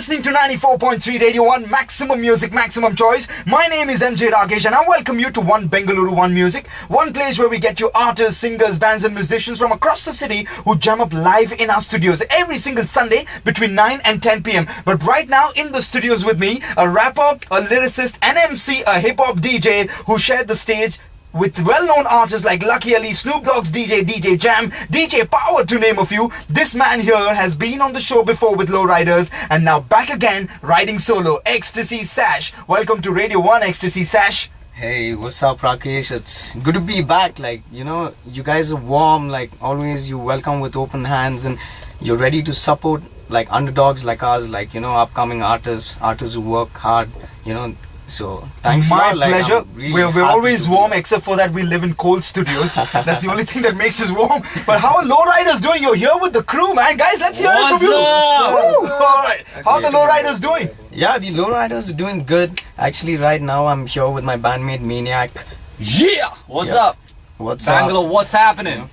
listening to 94.3 Radio 1, Maximum Music, Maximum Choice. My name is MJ Rakesh and I welcome you to One Bengaluru, One Music. One place where we get you artists, singers, bands and musicians from across the city who jam up live in our studios every single Sunday between 9 and 10 p.m. But right now in the studios with me, a rapper, a lyricist, an MC, a hip-hop DJ who shared the stage with well-known artists like Lucky Ali, Snoop Dogg's DJ Jam, DJ Power to name a few. This man here has been on the show before with Lowriders and now back again riding solo. Xstacy Sash. Welcome to Radio 1, Xstacy Sash. Hey, what's up, Rakesh? It's good to be back. You guys are warm. Always you welcome with open hands and you're ready to support underdogs like us, upcoming artists who work hard, So thanks a lot. My pleasure. We're always warm, except for that we live in cold studios. That's the only thing that makes us warm. But how are Lowriders doing? You're here with the crew, man. Guys, let's hear it from you. All right. How are the Lowriders doing? Yeah, the Lowriders are doing good. Actually, right now I'm here with my bandmate Maniac. Yeah. What's up? What's Bangalore? up? What's happening?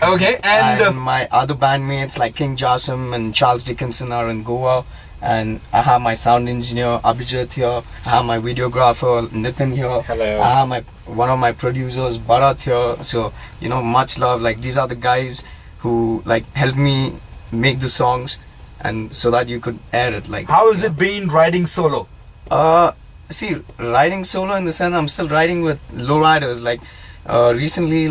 Okay, and my other bandmates like King Jassim and Charles Dickinson are in Goa. And I have my sound engineer Abhijit here. I have my videographer Nitin here. Hello. I have one of my producers Bharat here. So much love. These are the guys who helped me make the songs, and so that you could air it. How has it been riding solo? See, riding solo in the sense I'm still riding with Lowriders. Recently,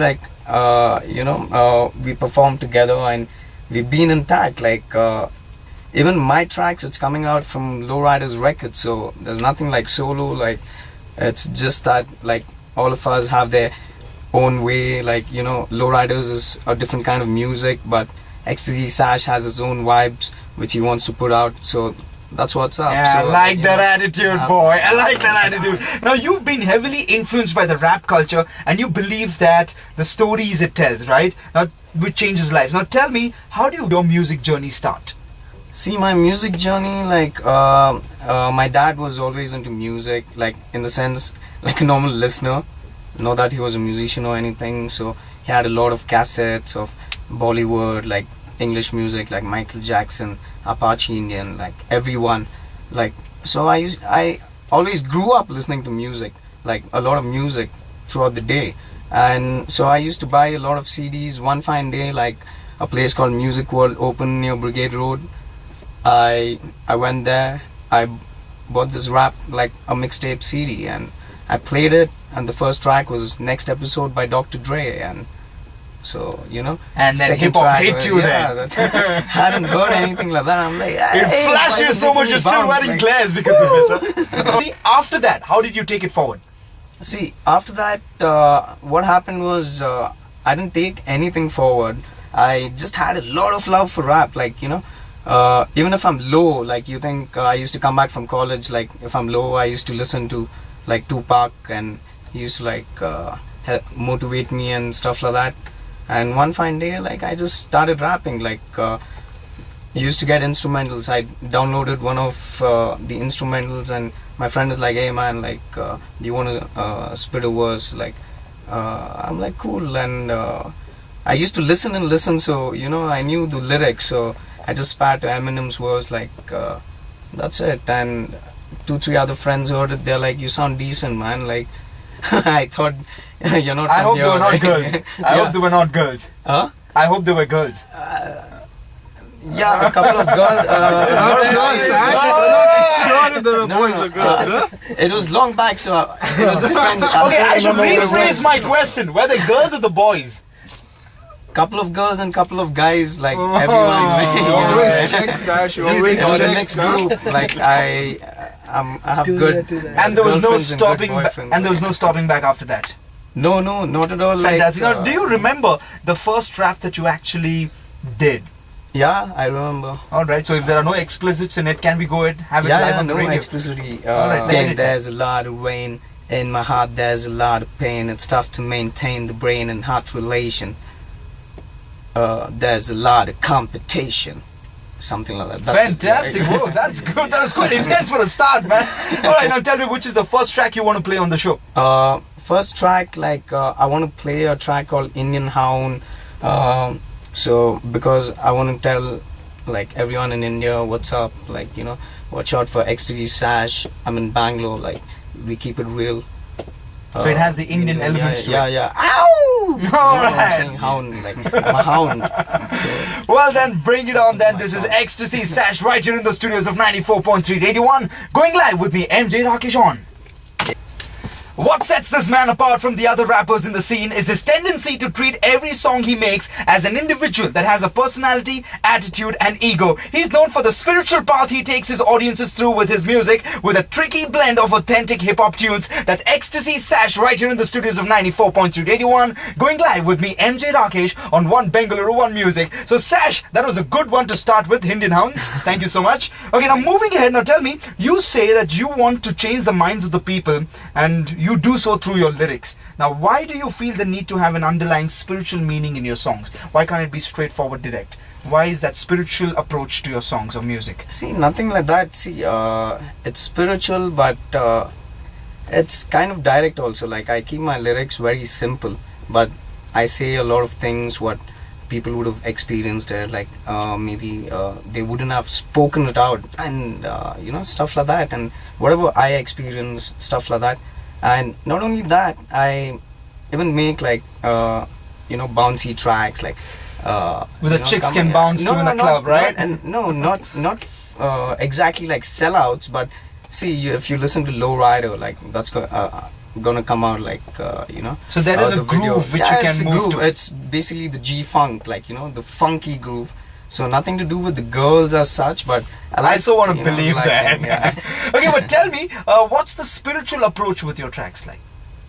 we performed together and we've been in tag. Even my tracks, it's coming out from Lowriders records, so there's nothing like solo. It's just that all of us have their own way. Lowriders is a different kind of music, but Xstacy Sash has his own vibes which he wants to put out. So that's what's up. Yeah, so, I like that attitude, boy. I like that attitude. Now, you've been heavily influenced by the rap culture and you believe that the stories it tells, right? Now, which changes lives. Now, tell me, how did your music journey start? See, my music journey, my dad was always into music, in the sense, a normal listener. Not that he was a musician or anything, so he had a lot of cassettes of Bollywood, English music, Michael Jackson, Apache Indian, everyone. So I always grew up listening to music, a lot of music throughout the day. And so I used to buy a lot of CDs. One fine day, a place called Music World opened near Brigade Road. I went there, I bought this rap, a mixtape CD, and I played it, and the first track was Next Episode by Dr. Dre, and so, And then hip-hop hit you there. I hadn't heard anything like that. I'm like, hey, it flashed you so much, you're still wearing glares because of it. After that, how did you take it forward? See, after that, what happened was, I didn't take anything forward. I just had a lot of love for rap, even if I'm low, you think I used to come back from college, if I'm low, I used to listen to Tupac, and he used to motivate me and stuff like that. And one fine day, I just started rapping. Used to get instrumentals. I downloaded one of the instrumentals, and my friend is like, hey man, do you want to spit a verse? I'm like, cool. And I used to listen and listen, so I knew the lyrics, so I just spat to Eminem's verse, that's it. And 2-3 other friends heard it. They're like, you sound decent, man. I thought, you're not. I hope they were not girls. I hope they were not girls. Huh? I hope they were girls. Yeah, a couple of girls. It was long back, so it was just friends. Okay, I should rephrase my question. Were they girls or the boys? Couple of girls and couple of guys, everyone. Always check Sash. It was a mixed group. I have good. And there was no stopping. And there was no stopping back after that. No, not at all. Fantastic. Now, do you remember the first rap that you actually did? Yeah, I remember. All right. So if there are no explicits in it, can we go ahead have it live on the radio? No explicitly. All right. There's a lot of rain in my heart. There's a lot of pain. It's tough to maintain the brain and heart relation. There's a lot of competition, something like that. That's fantastic. Whoa, that's good. That was quite intense for a start, man. All right, now tell me, which is the first track you want to play on the show? First track, I want to play a track called Indian Hound. So because I want to tell like everyone in India, what's up? Like, watch out for Xstacy Sash. I'm in Bangalore. Like, we keep it real. So it has the Indian elements to it. Yeah. Ow! Alright. I'm saying hound. Like, I'm a hound. So, Well then, bring it on then. my This is song. Xstacy Sash right here in the studios of 94.3 Radio 1. Going live with me, MJ Rakesh on. What sets this man apart from the other rappers in the scene is his tendency to treat every song he makes as an individual that has a personality, attitude and ego. He's known for the spiritual path he takes his audiences through with his music, with a tricky blend of authentic hip-hop tunes. That's Xstacy Sash right here in the studios of 94.3 Radio 1. Going live with me, MJ Rakesh on One Bangalore, One Music. So Sash, that was a good one to start with, Indian Hounds. Thank you so much. Okay, now moving ahead, now tell me, you say that you want to change the minds of the people and you do so through your lyrics. Now, why do you feel the need to have an underlying spiritual meaning in your songs? Why can't it be straightforward, direct? Why is that spiritual approach to your songs or music? see, nothing like that. See, it's spiritual, but it's kind of direct also. Like, I keep my lyrics very simple, but I say a lot of things what people would have experienced it. Like, maybe they wouldn't have spoken it out, and stuff like that. And whatever I experience, stuff like that. And not only that, I even make like bouncy tracks, like With the chicks can bounce to in the club, right? Not exactly like sellouts, but see, if you listen to Lowrider, like that's gonna come out like So there is a the video. groove which Yeah, you it's can a move groove. to. It's basically the G-funk, like the funky groove. So nothing to do with the girls as such, but I like, so want to believe that. relaxing, yeah. Okay, but tell me, what's the spiritual approach with your tracks like?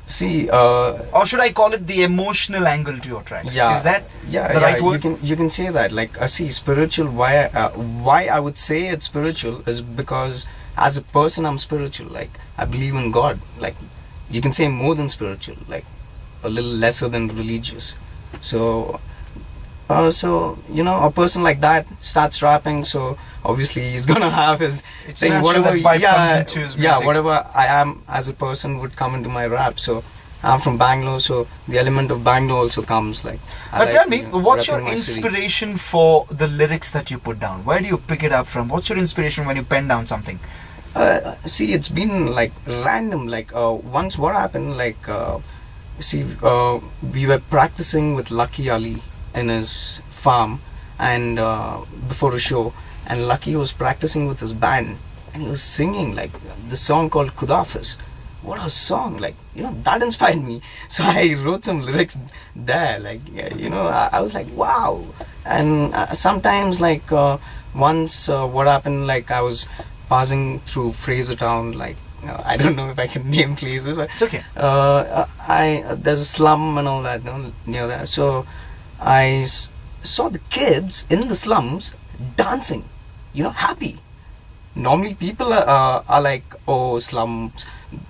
See, Or should I call it the emotional angle to your tracks? yeah, Is that yeah, the yeah, right word? you can say that. Like, see, spiritual. Why I would say it's spiritual is because as a person I'm spiritual. Like, I believe in God. Like, you can say more than spiritual. Like, a little lesser than religious. So a person like that starts rapping, so obviously he's gonna have his It's thing, natural whatever. that vibe comes into his music. Whatever I am as a person would come into my rap. So I'm from Bangalore, so the element of Bangalore also comes. Like, Now tell me, what's your repping my city. inspiration for the lyrics that you put down? Where do you pick it up from? What's your inspiration when you pen down something? See, it's been like random. Like, once what happened, like, we were practicing with Lucky Ali in his farm, and before a show, and Lucky was practicing with his band, and he was singing like the song called Kudafis. What a song! Like, that inspired me. So I wrote some lyrics there. Like, I was like, wow. And sometimes, like, once what happened, like, I was passing through Fraser Town, like, I don't know if I can name places, but It's okay. there's a slum and all that near there. So I saw the kids in the slums dancing, happy. Normally people are like, oh, slums,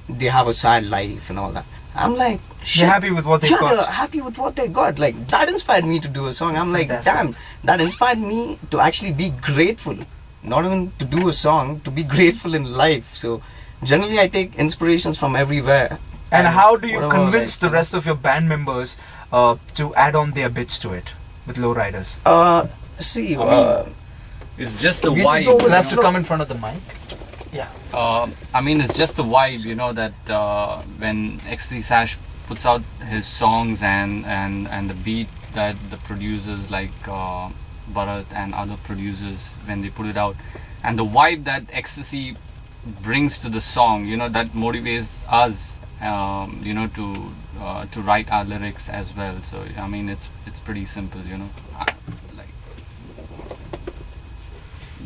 they have a sad life and all that. I'm like, shit. They're happy with what they've got. They're happy with what they got. Like, that inspired me to do a song. I'm Fantastic. like, damn, that inspired me to actually be grateful. Not even to do a song, to be grateful in life. So generally I take inspirations from everywhere. And how do you whatever, convince like, the rest of your band members to add on their bits to it with Lowriders? See, It's just the We just vibe. go with You'll have the to flow. come in front of the mic. Yeah. I mean, it's just the vibe, that when Xstacy Sash puts out his songs and the beat that the producers like Bharat and other producers, when they put it out, and the vibe that Xstacy brings to the song, that motivates us, to write our lyrics as well. So I mean, it's pretty simple, like,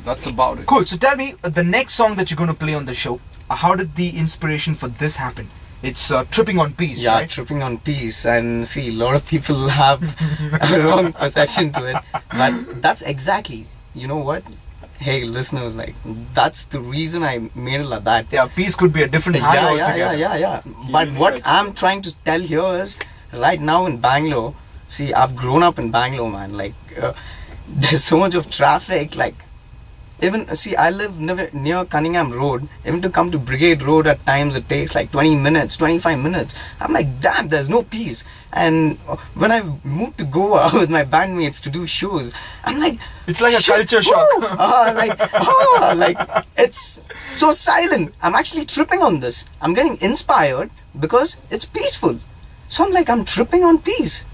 that's about it. Cool. So tell me, the next song that you're going to play on the show, how did the inspiration for this happen? It's Tripping on Peace, yeah, right? tripping on peace. And see, a lot of people have a wrong perception to it, but that's exactly, you know what, hey listeners, like, that's the reason I made it like that. Yeah, peace could be a different high altogether. Yeah. But what I'm trying to tell here is, right now in Bangalore, see, I've grown up in Bangalore, man. Like, there's so much of traffic. Like, even see, I live near Cunningham Road. Even to come to Brigade Road at times it takes like 20 minutes, 25 minutes. I'm like, damn, there's no peace. And when I moved to Goa with my bandmates to do shows, I'm like, It's like a shit, culture shock. like it's so silent. I'm actually tripping on this. I'm getting inspired because it's peaceful. So I'm like, I'm tripping on peace.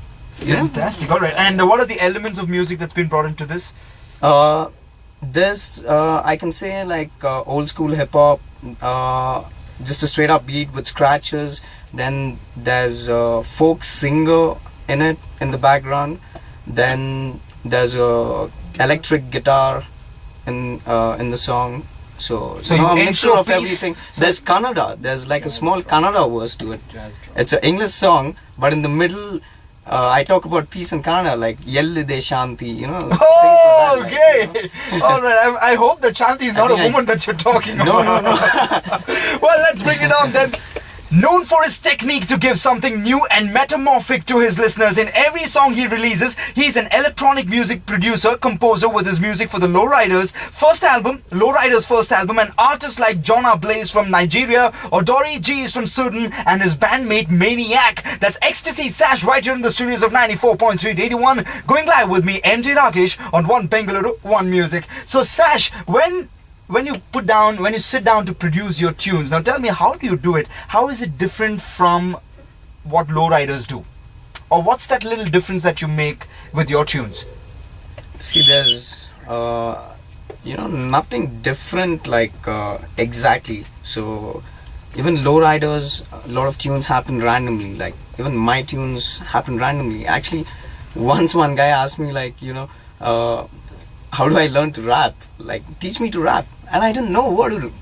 You know? Fantastic. All right. And what are the elements of music that's been brought into this? There's I can say like old school hip hop, just a straight up beat with scratches. Then there's a folk singer in it in the background. Then there's a electric guitar in the song. So So you know, you a mixture intro of piece- everything. so- There's Kannada. There's like a small Kannada verse to it. Jazz drum. It's an English song, but in the middle, I talk about peace in Kannada, like Yellide Shanti, you know. Oh, things like that, okay. All right. I hope that Shanti is not a think I- woman that you're talking No, about. no. Well, let's bring it on then. Known for his technique to give something new and metamorphic to his listeners in every song he releases, he's an electronic music producer, composer with his music for the Lowriders' first album, and artists like Jonna Blaze from Nigeria, Odori G is from Sudan, and his bandmate Maniac. That's Xstacy Sash right here in the studios of 94.3 Radio 1, going live with me, MJ Rakesh, on One Bengaluru, One Music. So Sash, when you sit down to produce your tunes, now tell me, how do you do it? How is it different from what lowriders do? Or what's that little difference that you make with your tunes? See, there's, nothing different like exactly. So, even lowriders, a lot of tunes happen randomly. Like, even my tunes happen randomly. Actually, once one guy asked me, like, how do I learn to rap? Like, teach me to rap. And I didn't know what to do.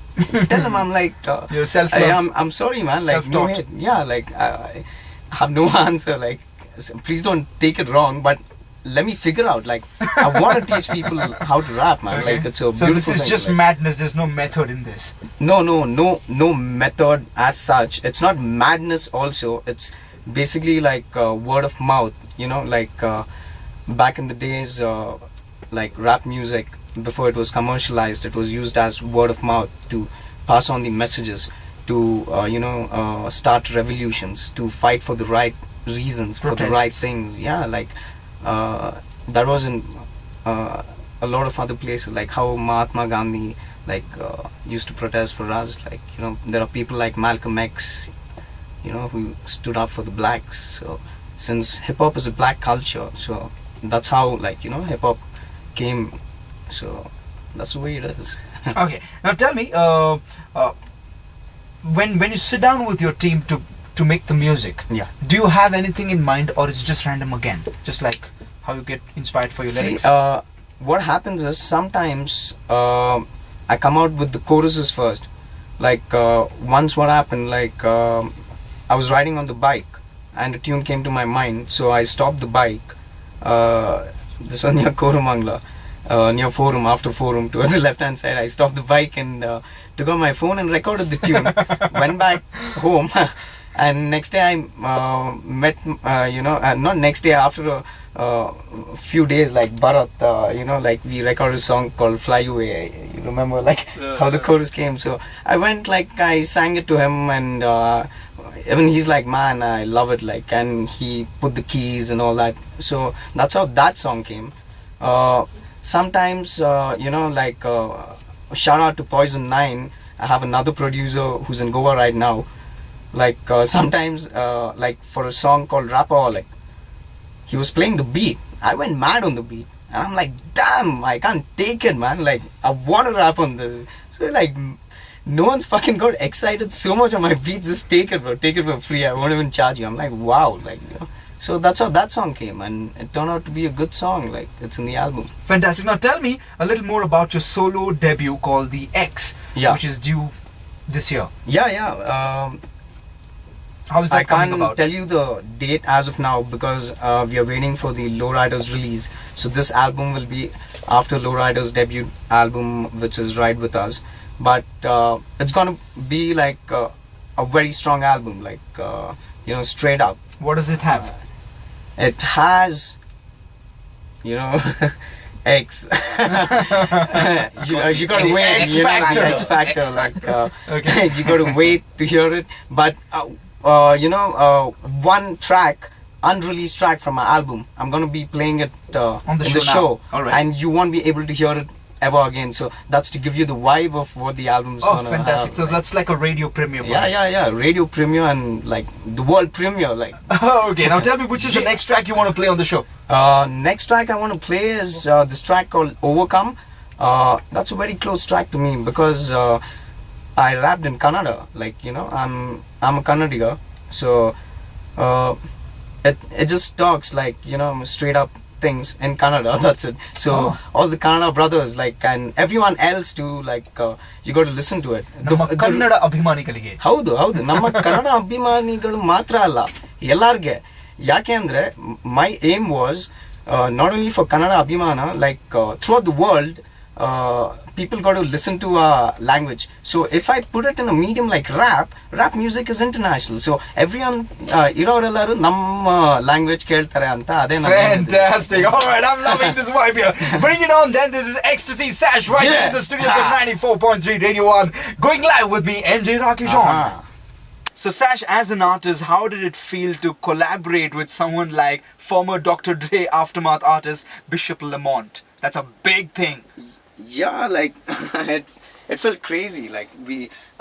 Tell him, I'm like, You're self-learned. I'm sorry, man. Like, no Self-taught. hate. Yeah, like, I have no answer. Like, please don't take it wrong, but let me figure out. Like, I want to teach people how to rap, man. Okay. Like, it's a So beautiful this is thing. just like, madness. There's no method in this. no method as such. It's not madness also. It's basically like word of mouth, like back in the days, like rap music, before it was commercialized, it was used as word of mouth to pass on the messages, to start revolutions, to fight for the right reasons, for the right Protests. things. Yeah, like that was in a lot of other places, like how Mahatma Gandhi used to protest for us. Like, there are people like Malcolm X, who stood up for the blacks. So since hip hop is a black culture, so that's how hip hop came. So that's the way it is. Okay. Now tell me, when you sit down with your team to make the music, Yeah. do you have anything in mind, or is it just random again? Just like how you get inspired for your See, lyrics? what happens is sometimes I come out with the choruses first. Like once what happened, like I was riding on the bike and a tune came to my mind, so I stopped the bike. This was near Koromangla, near Forum, after Forum, towards the left hand side. I stopped the bike and took out my phone and recorded the tune. Went back home. And next day I met, not next day, after a few days, like Bharat, like we recorded a song called Fly Away. You remember, like, how the chorus came. So I went, like, I sang it to him, and even he's like, man, I love it, like, and he put the keys and all that. So that's how that song came. Sometimes, shout out to Poison 9. I have another producer who's in Goa right now. Like sometimes, like for a song called Rapaholic, he was playing the beat. I went mad on the beat, and I'm like, damn, I can't take it, man. Like, I want to rap on this. So like, no one's fucking got excited so much on my beats. Just take it, bro. Take it for free. I won't even charge you. I'm like, wow, like, So that's how that song came, and it turned out to be a good song. Like, it's in the album. Fantastic. Now tell me a little more about your solo debut called The X, Yeah. which is due this year. Yeah. How is that I coming can't about? tell you the date as of now because we are waiting for the Lowriders release. So this album will be after Lowriders debut album, which is Ride With Us. But it's gonna be like a very strong album, like straight up. What does it have? It has, X. you gotta The wait. X you know, Factor. the X Factor. X Like, Okay. you gotta wait to hear it. But one track, unreleased track from my album, I'm gonna be playing it On the in show the now. show, Alright. and you won't be able to hear it ever again. So that's to give you the vibe of what the album's Oh, gonna fantastic! have. So that's like a radio premiere. For Yeah. Radio premiere and like the world premiere. Like, Okay, now tell me which is the next track you want to play on the show. next track I want to play is this track called Overcome. That's a very close track to me because I rapped in Kannada. Like, you know, I'm a Kannadiga, so it just talks like, you know, straight up things in Kannada. That's it. So all the Kannada brothers, like, and everyone else too, like, you got to listen to it. ನಮ್ಮ ಕನ್ನಡ ಅಭಿಮಾನಿಗಳಿಗೆ ಹೌದು ನಮ್ಮ ಕನ್ನಡ ಅಭಿಮಾನಿಗಳು ಮಾತ್ರ ಅಲ್ಲ, ಎಲ್ಲಾರ್ಗೆ. ಯಾಕೆ ಅಂದ್ರೆ my aim was not only for Kannada ಅಭಿಮಾನ, like throughout the world people got to listen to our language. So if I put it in a medium like rap music is international. So everyone ಇರೋರೆಲ್ಲರೂ ನಮ್ಮ language ಕೇಳ್ತಾರೆ ಅಂತ ಅದೇ Fantastic. All right, I'm loving this vibe here. Bring it on then. This is Xstacy Sash right here in the studios of 94.3 Radio 1. Going live with me, MJ Rakesh on. So Sash, as an artist, how did it feel to collaborate with someone like former Dr. Dre Aftermath artist Bishop Lamont? That's a big thing. Yeah, like it felt crazy. Like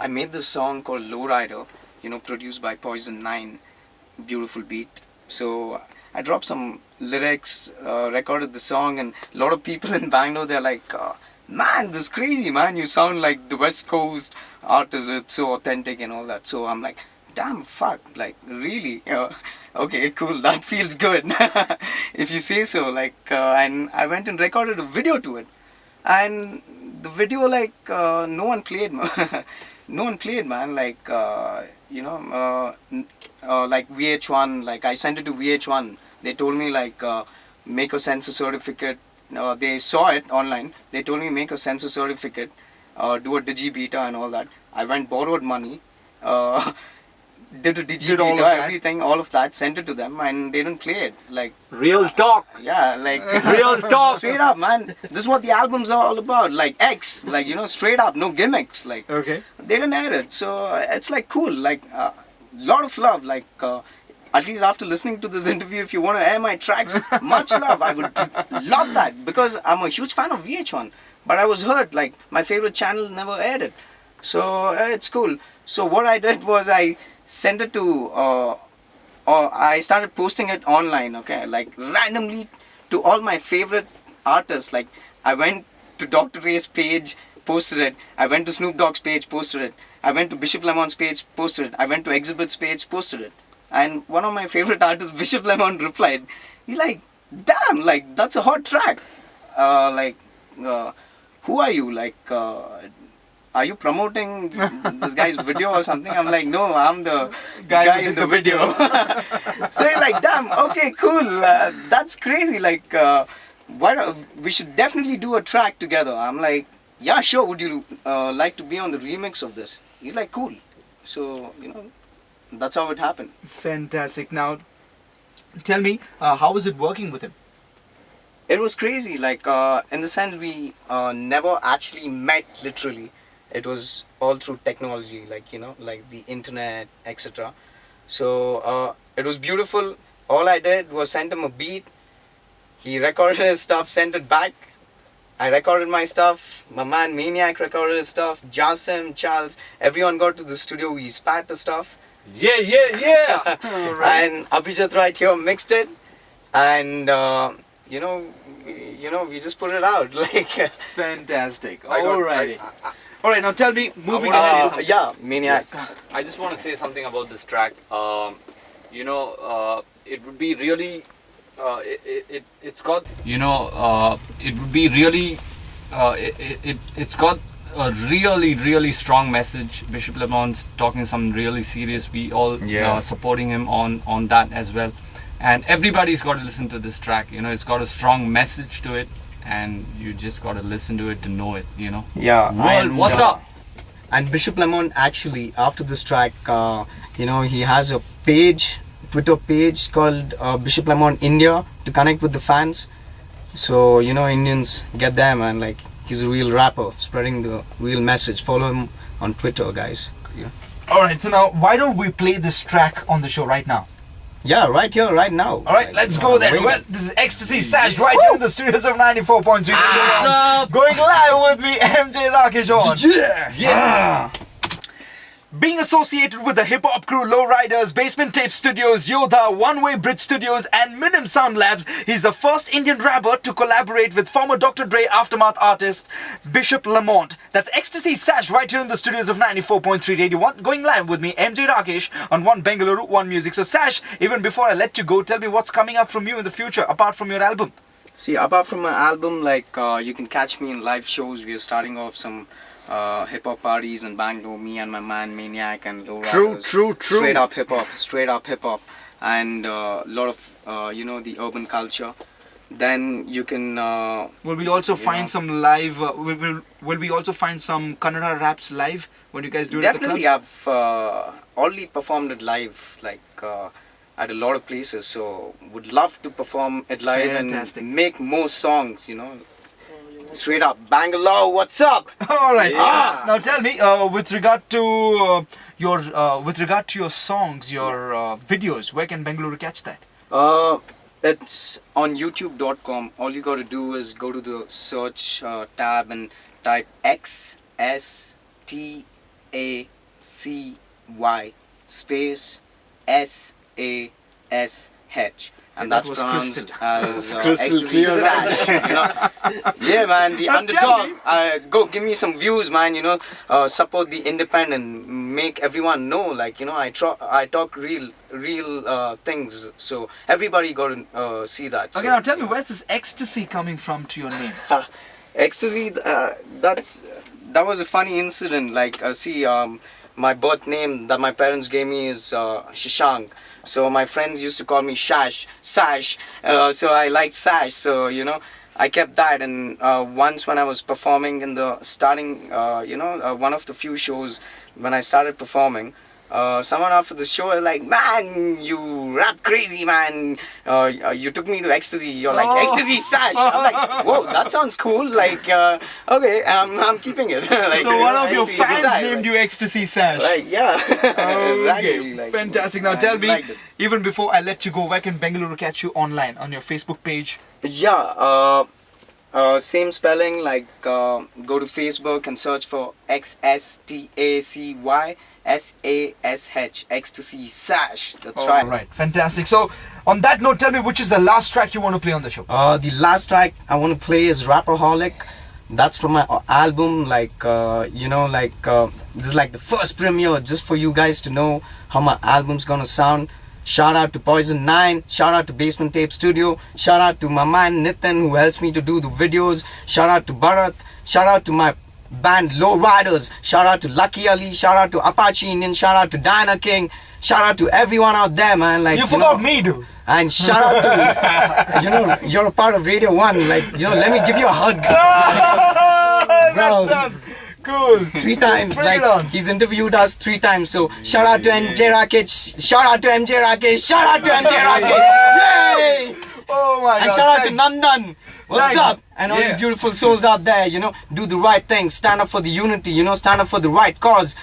I made this song called Lowrider, you know, produced by Poison 9, beautiful beat. So I dropped some lyrics, recorded the song, and a lot of people in Bangalore, they're like, man, this is crazy, man, you sound like the West Coast artist, it's so authentic and all that. So I'm like, damn, fuck, like, really? Okay, cool, that feels good. If you say so. Like, and I went and recorded a video to it. And the video, like, no one played, man. Like, like VH1, like I sent it to VH1. They told me, like, make a censor certificate. They saw it online. They told me make a censor certificate, do a digi beta and all that. I went, borrowed money, did a digi Did all beta, of that? everything, all of that, sent it to them, and they didn't play it. Like, Real talk. yeah, like Real talk. straight up, man. This is what the albums are all about. Like X, like, you know, straight up, no gimmicks. Like, Okay. they didn't air it, so it's like cool. Like, lot of love. Like, at least after listening to this interview, if you want to air my tracks, much love. I would love that because I'm a huge fan of VH1. But I was hurt. Like, my favorite channel never aired it, so it's cool. So what I did was I sent it to. Or I started posting it online, okay, like randomly to all my favorite artists. Like, I went to Dr. Dre's page, posted it. I went to Snoop Dogg's page, posted it. I went to Bishop Lamont's page, posted it. I went to Exhibit's page, posted it. And one of my favorite artists, Bishop Lamont, replied. He's like, damn, like, that's a hot track. Who are you? Like, are you promoting this guy's video or something? I'm like, no, I'm the guy in the video. So he's like, damn, okay, cool, that's crazy. Like, we should definitely do a track together. I'm like, yeah, sure, would you like to be on the remix of this? He's like, cool. So, you know, that's how it happened. Fantastic. Now, tell me, how was it working with him? It was crazy, like, in the sense we never actually met literally. It was all through technology, like, you know, like the internet, etc. So it was beautiful. All I did was send him a beat. He recorded his stuff, sent it back. I recorded my stuff. My man Maniac recorded his stuff. Jasim, Charles, everyone got to the studio. We spat the stuff. Yeah. Right. And Abhijit right here mixed it. And we just put it out. Like, Fantastic. I got- Alrighty. All right, now tell me, moving wanna say on. something. yeah, Maniac. I just want to say something about this track. It would be really, it's got, it would be really, it's got a really, really strong message. Bishop Lamont's talking something really serious. We all supporting him on that as well. And everybody's got to listen to this track. You know, it's got a strong message to it. And you just got to listen to it to know it, you know. Yeah. World, what's up? And Bishop Lamont actually, after this track, he has a page, Twitter page called Bishop Lamont India to connect with the fans. So Indians get them, and like he's a real rapper, spreading the real message. Follow him on Twitter, guys. Yeah. All right, so now why don't we play this track on the show right now? Yeah, right here, right now. All right, let's go then. Well, this is Xstacy Sash right here in the studios of 94.3. Going live with me, MJ Rakesh on. Yeah. Being associated with the hip-hop crew Lowriders, Basement Tape Studios, Yodha, One Way Bridge Studios and Minim Sound Labs, he's the first Indian rapper to collaborate with former Dr. Dre Aftermath artist Bishop Lamont. That's Xstacy Sash right here in the studios of 94.3 Radio 1, going live with me, MJ Rakesh, on One Bangalore, One Music. So Sash, even before I let you go, tell me what's coming up from you in the future, apart from your album. See, apart from my album, like you can catch me in live shows. We are starting off some hip hop parties in Bangalore. Me and my man Maniac and Lowriders. True. Straight up hip hop, and a lot of the urban culture. Then you can. Will we also find some live? Will we also find some Kannada raps live when you guys do it Definitely, at the clubs? I've already performed it live, like at a lot of places. So would love to perform it live. Fantastic. And make more songs. Straight up Bangalore, what's up? All right. Yeah. Now tell me, with regard to your songs, your videos, where can Bangalore catch that? It's on youtube.com. All you gotta do is go to the search tab and type Xstacy space SASH. And That that's was pronounced crystal. as Xstacy Sash. Yeah, man, the underdog. Go give me some views, man. Support the independent. Make everyone know. Like I talk real things. So everybody got to see that. Okay, So, now tell me, where's this ecstasy coming from to your name? Ecstasy. That was a funny incident. Like my birth name that my parents gave me is Shashank. So my friends used to call me Sash. So I liked Sash. So I kept that. And once when I was performing in the starting, one of the few shows when I started performing, someone after the show was like, "Man, you rap crazy, man. You took me to Ecstasy. You're like Xstacy Sash." I'm like, "Whoa, that sounds cool. Like, okay, I'm keeping it." Like, So one of your Xstacy fans Sash, named you Xstacy Sash. Like, yeah. Okay, Exactly, like, fantastic. Now I tell just me, liked it. even before I let you go, where can Bangalore catch you online? On your Facebook page? Yeah, same spelling, like go to Facebook and search for Xstacy Sash, Xstacy Sash. That's right. All right, fantastic. So on that note, tell me, which is the last track you want to play on the show? The last track I want to play is Rapperholic. That's from my album. Like this is like the first premiere, just for you guys to know how my album's gonna sound. Shout out to Poison 9, shout out to Basement Tape Studio, shout out to my man Nitin who helps me to do the videos, shout out to Bharat, shout out to my band Lowriders, shout out to Lucky Ali, shout out to Apache Indian, shout out to Diana King, shout out to everyone out there, man. Like You forgot me, dude. And shout out to you're a part of Radio 1, like let me give you a hug. Bro. That's done. Cool. 3 times, Bring like it on. he's interviewed us 3 times. So shout out to MJ Rakesh, shout out to MJ Rakesh, shout out to MJ Rakesh, yay! Oh my And God. shout out to thank- Nandan. What's Thank- up? And all yeah. the beautiful souls out there, do the right thing, stand up for the unity, stand up for the right cause,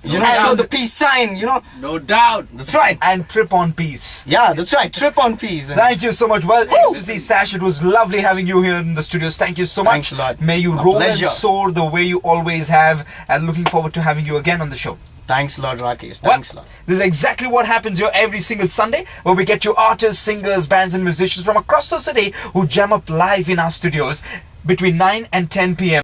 show the peace sign, No doubt. That's right. And trip on peace. Yeah, that's right. Trip on peace. And Thank you so much. Well, Xstacy Sash, it was lovely having you here in the studios. Thank you so much. Thanks a lot. May you My roll pleasure. and soar the way you always have, and looking forward to having you again on the show. Thanks a lot, Rakesh. Well, Thanks a lot. this is exactly what happens here every single Sunday, where we get you artists, singers, bands and musicians from across the city who jam up live in our studios between 9 and 10 p.m.